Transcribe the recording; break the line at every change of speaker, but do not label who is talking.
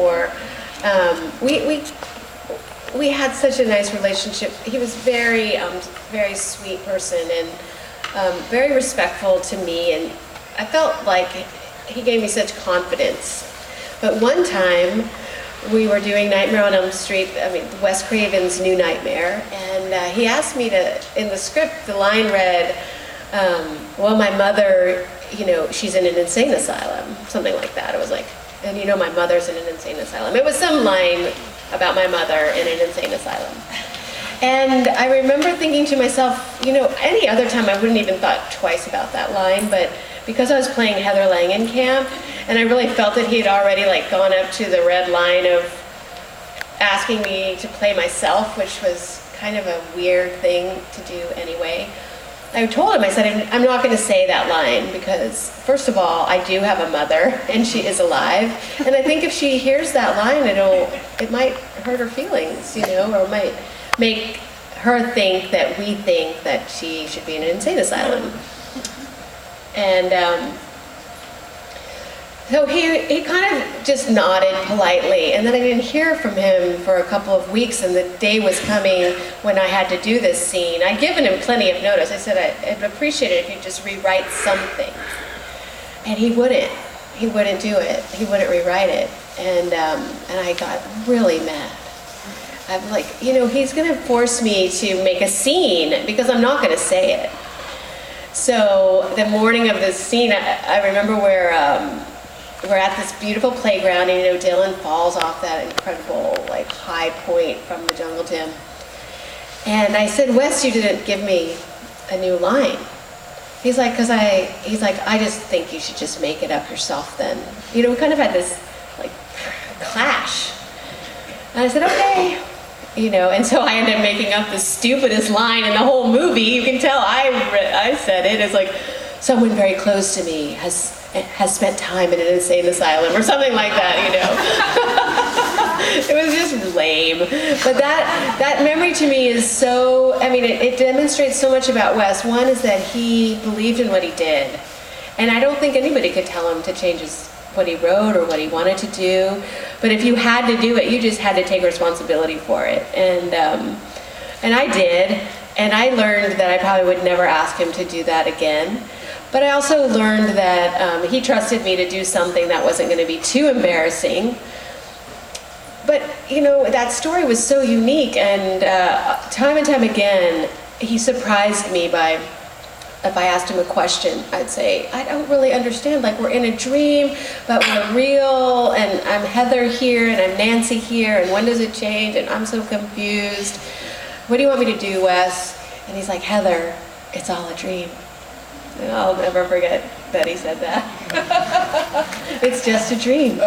Or we had such a nice relationship. He was very sweet person and very respectful to me, and I felt like he gave me such confidence. But one time we were doing Nightmare on Elm Street, Wes Craven's New Nightmare, and he asked me to, in the script, the line read, well, my mother, she's in an insane asylum, something like that. It was like, and my mother's in an insane asylum. It was some line about my mother in an insane asylum. And I remember thinking to myself, any other time I wouldn't even thought twice about that line, but because I was playing Heather Lagenkamp, and I really felt that he had already gone up to the red line of asking me to play myself, which was kind of a weird thing to do anyway. I told him, I said, I'm not going to say that line because, first of all, I do have a mother and she is alive. And I think if she hears that line, it might hurt her feelings, or might make her think that we think that she should be in an insane asylum. And so he kind of just nodded politely, and then I didn't hear from him for a couple of weeks, and the day was coming when I had to do this scene. I'd given him plenty of notice. I said I'd appreciate it if you'd just rewrite something. And he wouldn't. He wouldn't do it. He wouldn't rewrite it. And I got really mad. I'm like, he's going to force me to make a scene because I'm not going to say it. So the morning of this scene, I remember we're at this beautiful playground, and Dylan falls off that incredible high point from the jungle gym. And I said, Wes, you didn't give me a new line. He's like, I just think you should just make it up yourself then. We kind of had this clash. And I said, okay. And so I ended up making up the stupidest line in the whole movie. You can tell I said it. It's like, someone very close to me has spent time in an insane asylum or something like that, It was just lame. But that memory to me is so, it demonstrates so much about Wes. One is that he believed in what he did. And I don't think anybody could tell him to change what he wrote or what he wanted to do. But if you had to do it, you just had to take responsibility for it. And I did. And I learned that I probably would never ask him to do that again. But I also learned that he trusted me to do something that wasn't going to be too embarrassing. But, that story was so unique, and time and time again, he surprised me by, if I asked him a question, I'd say, I don't really understand. We're in a dream, but we're real, and I'm Heather here, and I'm Nancy here, and when does it change? And I'm so confused. What do you want me to do, Wes? And he's like, Heather, it's all a dream. And I'll never forget that he said that. It's just a dream.